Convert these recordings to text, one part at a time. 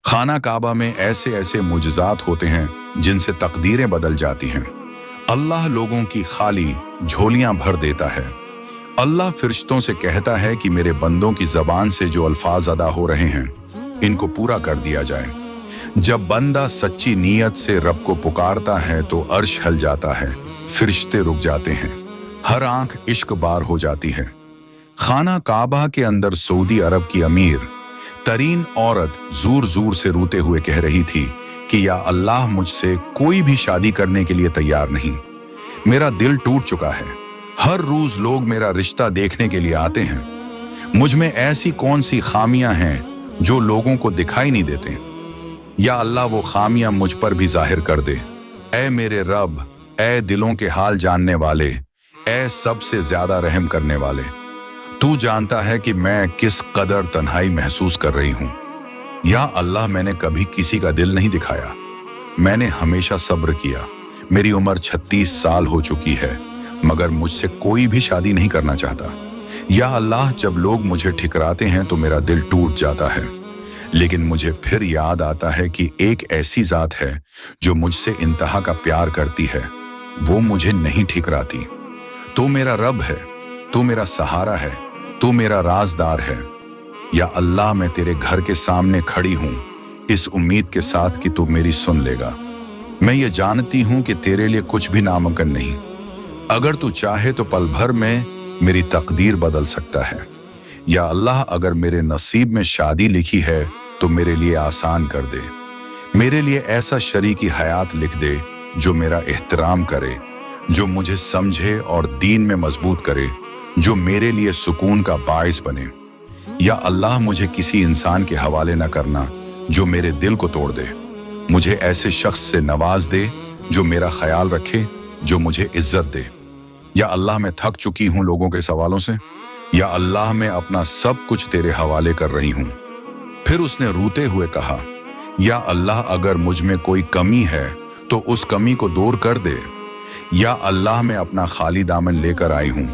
खाना काबा में ऐसे ऐसे मुजज़ात होते हैं जिनसे तकदीरें बदल जाती हैं। अल्लाह लोगों की खाली झोलियां भर देता है। अल्लाह फरिश्तों से कहता है कि मेरे बंदों की ज़बान से जो अल्फाज अदा हो रहे हैं इनको पूरा कर दिया जाए। जब बंदा सच्ची नीयत से रब को पुकारता है तो अर्श हिल जाता है, फरिश्ते रुक जाते हैं, हर आंख इश्क बार हो जाती है। खाना काबा के अंदर सऊदी अरब की अमीर तरीन औरत जोर जोर से रोते हुए कह रही थी कि या अल्लाह, मुझसे कोई भी शादी करने के लिए तैयार नहीं। मेरा दिल टूट चुका है। हर रोज लोग मेरा रिश्ता देखने के लिए आते हैं। मुझ में ऐसी कौन सी खामियां हैं जो लोगों को दिखाई नहीं देते। या अल्लाह, वो खामियां मुझ पर भी जाहिर कर दे। ऐ मेरे रब, ऐ दिलों के हाल जानने वाले, ऐ सबसे ज्यादा रहम करने वाले, तू जानता है कि मैं किस कदर तन्हाई महसूस कर रही हूं। या अल्लाह, मैंने कभी किसी का दिल नहीं दिखाया। मैंने हमेशा सब्र किया। मेरी उम्र 36 साल हो चुकी है, मगर मुझसे कोई भी शादी नहीं करना चाहता। या अल्लाह, जब लोग मुझे ठिकराते हैं तो मेरा दिल टूट जाता है, लेकिन मुझे फिर याद आता है कि एक ऐसी जात है जो मुझसे इंतहा का प्यार करती है, वो मुझे नहीं ठिकराती। तू मेरा रब है, तू मेरा सहारा है, तू मेरा राजदार है। या अल्लाह, मैं तेरे घर के सामने खड़ी हूं इस उम्मीद के साथ कि तू मेरी सुन लेगा। मैं ये जानती हूं कि तेरे लिए कुछ भी नामुमकिन नहीं। अगर तू चाहे तो पल भर में मेरी तकदीर बदल सकता है। या अल्लाह, अगर मेरे नसीब में शादी लिखी है तो मेरे लिए आसान कर दे। मेरे लिए ऐसा शरीकी हयात लिख दे जो मेरा एहतराम करे, जो मुझे समझे और दीन में मजबूत करे, जो मेरे लिए सुकून का बाइस बने। या अल्लाह, मुझे किसी इंसान के हवाले न करना जो मेरे दिल को तोड़ दे। मुझे ऐसे शख्स से नवाज दे जो मेरा ख्याल रखे, जो मुझे इज्जत दे। या अल्लाह, मैं थक चुकी हूं लोगों के सवालों से। या अल्लाह, मैं अपना सब कुछ तेरे हवाले कर रही हूं। फिर उसने रोते हुए कहा, या अल्लाह, अगर मुझ में कोई कमी है तो उस कमी को दूर कर दे। या अल्लाह, मैं अपना खाली दामन लेकर आई हूं,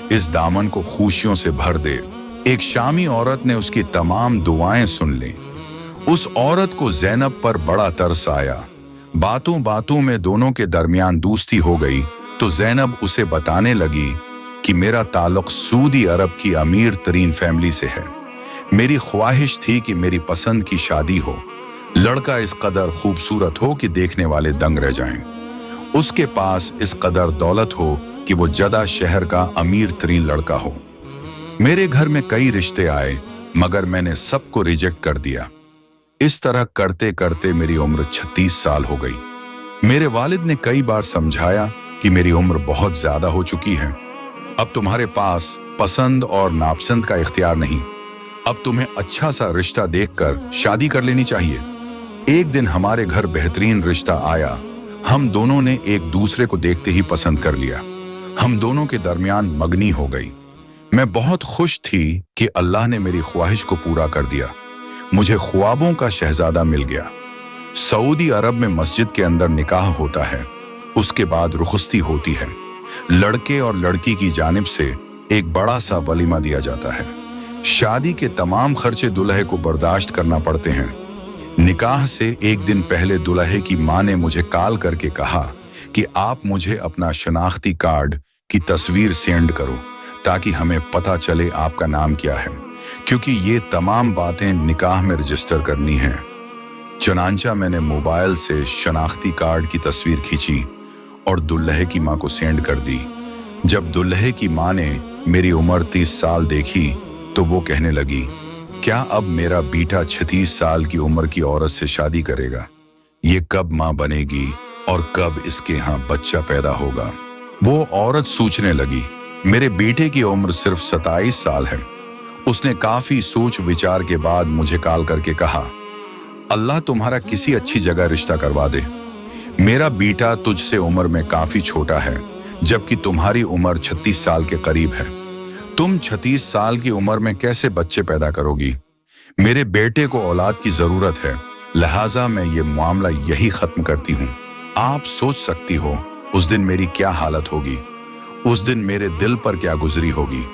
इस दामन को खुशियों से भर दे। एक शामी औरत ने उसकी तमाम दुआएं सुन ली। उस औरत को ज़ैनब पर बड़ा तरस आया। बातों बातों में दोनों के दरमियान दोस्ती हो गई तो ज़ैनब उसे बताने लगी कि मेरा ताल्लुक सऊदी अरब की अमीर तरीन फैमिली से है। मेरी ख्वाहिश थी कि मेरी पसंद की शादी हो, लड़का इस कदर खूबसूरत हो कि देखने वाले दंग रह जाएं, उसके पास इस कदर दौलत हो कि वो जदा शहर का अमीर तरीन लड़का हो। मेरे घर में कई रिश्ते आए, मगर मैंने सबको रिजेक्ट कर दिया। इस तरह करते करते मेरी उम्र 36 साल हो गई। मेरे वालिद ने कई बार समझाया कि मेरी उम्र बहुत ज्यादा हो चुकी है। अब तुम्हारे पास पसंद और नापसंद का इख्तियार नहीं। अब तुम्हें अच्छा सा रिश्ता देखकर शादी कर लेनी चाहिए। एक दिन हमारे घर बेहतरीन रिश्ता आया। हम दोनों ने एक दूसरे को देखते ही पसंद कर लिया। हम दोनों के दरमियान मगनी हो गई। मैं बहुत खुश थी कि अल्लाह ने मेरी ख्वाहिश को पूरा कर दिया। मुझे ख्वाबों का शहजादा मिल गया। सऊदी अरब में मस्जिद के अंदर निकाह होता है, उसके बाद रुखसती होती है। लड़के और लड़की की जानिब से एक बड़ा सा वलीमा दिया जाता है। शादी के तमाम खर्चे दुल्हे को बर्दाश्त करना पड़ते हैं। निकाह से एक दिन पहले दुल्हे की माँ ने मुझे कॉल करके कहा कि आप मुझे अपना शनाख्ती कार्ड की तस्वीर सेंड करो ताकि हमें पता चले आपका नाम क्या है, क्योंकि ये तमाम बातें निकाह में रजिस्टर करनी हैं। चनांचा मैंने मोबाइल से शनाख्ती कार्ड की तस्वीर खींची और दुल्हे की माँ को सेंड कर दी। जब दुल्हे की माँ ने मेरी उम्र 30 साल देखी तो वो कहने लगी, क्या अब मेरा बेटा 36 साल की उम्र की औरत से शादी करेगा? ये कब माँ बनेगी और कब इसके यहाँ बच्चा पैदा होगा? वो औरत सोचने लगी। मेरे बेटे की उम्र सिर्फ 27 साल है। उसने काफी सोच विचार के बाद मुझे कॉल करके कहा, अल्लाह तुम्हारा किसी अच्छी जगह रिश्ता करवा दे। मेरा बेटा तुझसे उम्र में काफी छोटा है, जबकि तुम्हारी उम्र 36 साल के करीब है। तुम 36 साल की उम्र में कैसे बच्चे पैदा करोगी? मेरे बेटे को औलाद की जरूरत है, लिहाजा मैं ये मामला यही खत्म करती हूँ। आप सोच सकती हो उस दिन मेरी क्या हालत होगी, उस दिन मेरे दिल पर क्या गुजरी होगी।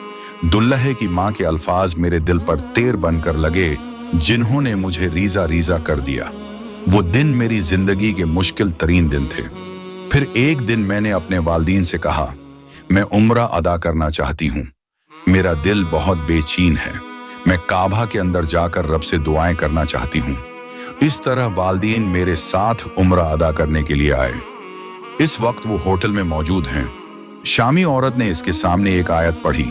दुल्हे की माँ के अल्फाज मेरे दिल पर तीर बनकर लगे जिन्होंने मुझे रीजा रीजा कर दिया। वो दिन मेरी जिंदगी के मुश्किल तरीन दिन थे। फिर एक दिन मैंने अपने वालिदैन से कहा, मैं उम्रा अदा करना चाहती हूँ, मेरा दिल बहुत बेचैन है, मैं काबा के अंदर जाकर रब से दुआएं करना चाहती हूँ। इस तरह वालिदैन मेरे साथ उम्रा अदा करने के लिए आए। इस वक्त वो होटल में मौजूद हैं। शामी औरत ने इसके सामने एक आयत पढ़ी,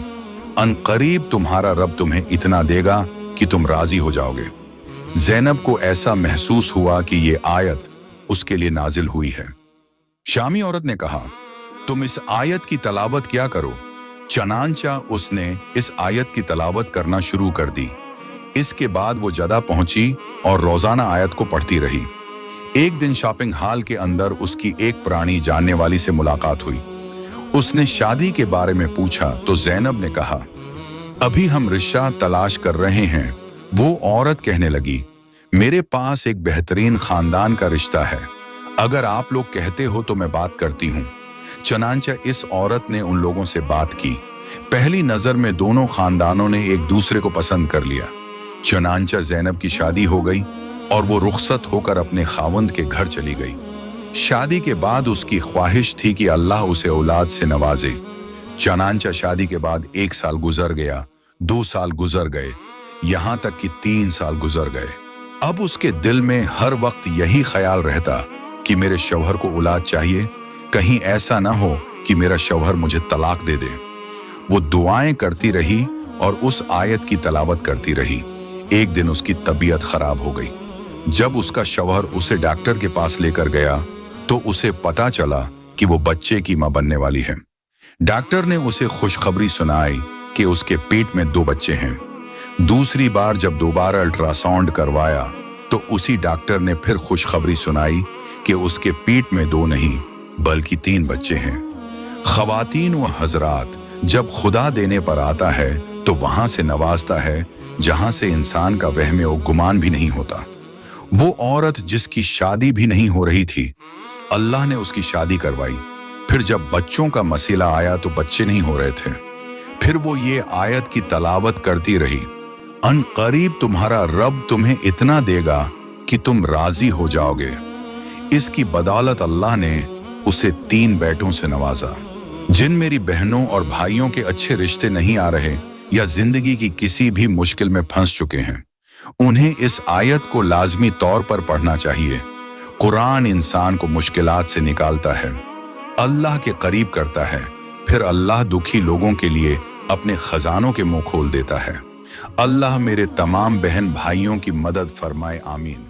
अनकरीब तुम्हारा रब तुम्हें इतना देगा कि तुम राजी हो जाओगे। ज़ैनब को ऐसा महसूस हुआ कि ये आयत उसके लिए नाजिल हुई है। शामी औरत ने कहा, तुम इस आयत की तलावत क्या करो। चनांचा उसने इस आयत की तलावत करना शुरू कर दी। इसके बाद वो जदा पहुंची और रोजाना आयत को पढ़ती रही। एक दिन शॉपिंग हॉल के अंदर उसकी एक पुरानी जानने वाली से मुलाकात हुई। उसने शादी के बारे में पूछा तो ज़ैनब ने कहा, अभी हम रिश्ता तलाश कर रहे हैं। वो औरत कहने लगी, मेरे पास एक बेहतरीन खानदान का रिश्ता है, अगर आप लोग कहते हो तो मैं बात करती हूँ। चनांचा इस औरत ने उन लोगों से बात की। पहली नजर में दोनों खानदानों ने एक दूसरे को पसंद कर लिया। चनांचा ज़ैनब की शादी हो गई और वो रुखसत होकर अपने खावंद के घर चली गई। शादी के बाद उसकी ख्वाहिश थी कि अल्लाह उसे औलाद से नवाजे। चनांचा शादी के बाद 1 साल गुजर गया, 2 साल गुजर गए, यहाँ तक कि 3 साल गुजर गए। अब उसके दिल में हर वक्त यही ख्याल रहता कि मेरे शौहर को औलाद चाहिए, कहीं ऐसा ना हो कि मेरा शौहर मुझे तलाक दे दे। वो दुआएं करती रही और उस आयत की तलावत करती रही। एक दिन उसकी तबीयत खराब हो गई। जब उसका शौहर उसे डॉक्टर के पास लेकर गया तो उसे पता चला कि वो बच्चे की मां बनने वाली है। डॉक्टर ने उसे खुशखबरी सुनाई कि उसके पेट में 2 बच्चे हैं। दूसरी बार जब दोबारा अल्ट्रासाउंड करवाया तो उसी डॉक्टर ने फिर खुशखबरी सुनाई कि उसके पेट में 2 नहीं बल्कि 3 बच्चे हैं। ख्वातीन व हजरात, जब खुदा देने पर आता है तो वहां से नवाजता है जहां से इंसान का वहम व गुमान भी नहीं होता। वो औरत जिसकी शादी भी नहीं हो रही थी, अल्लाह ने उसकी शादी करवाई। फिर जब बच्चों का मसला आया तो बच्चे नहीं हो रहे थे। फिर वो ये आयत की तलावत करती रही, अनकरीब तुम्हारा रब तुम्हें इतना देगा कि तुम राजी हो जाओगे। इसकी बदौलत अल्लाह ने उसे 3 बेटों से नवाजा। जिन मेरी बहनों और भाइयों के अच्छे रिश्ते नहीं आ रहे या जिंदगी की किसी भी मुश्किल में फंस चुके हैं, उन्हें इस आयत को लाजमी तौर पर पढ़ना चाहिए। कुरान इंसान को मुश्किलात से निकालता है, अल्लाह के करीब करता है, फिर अल्लाह दुखी लोगों के लिए अपने खजानों के मुंह खोल देता है। अल्लाह मेरे तमाम बहन भाइयों की मदद फरमाए, आमीन।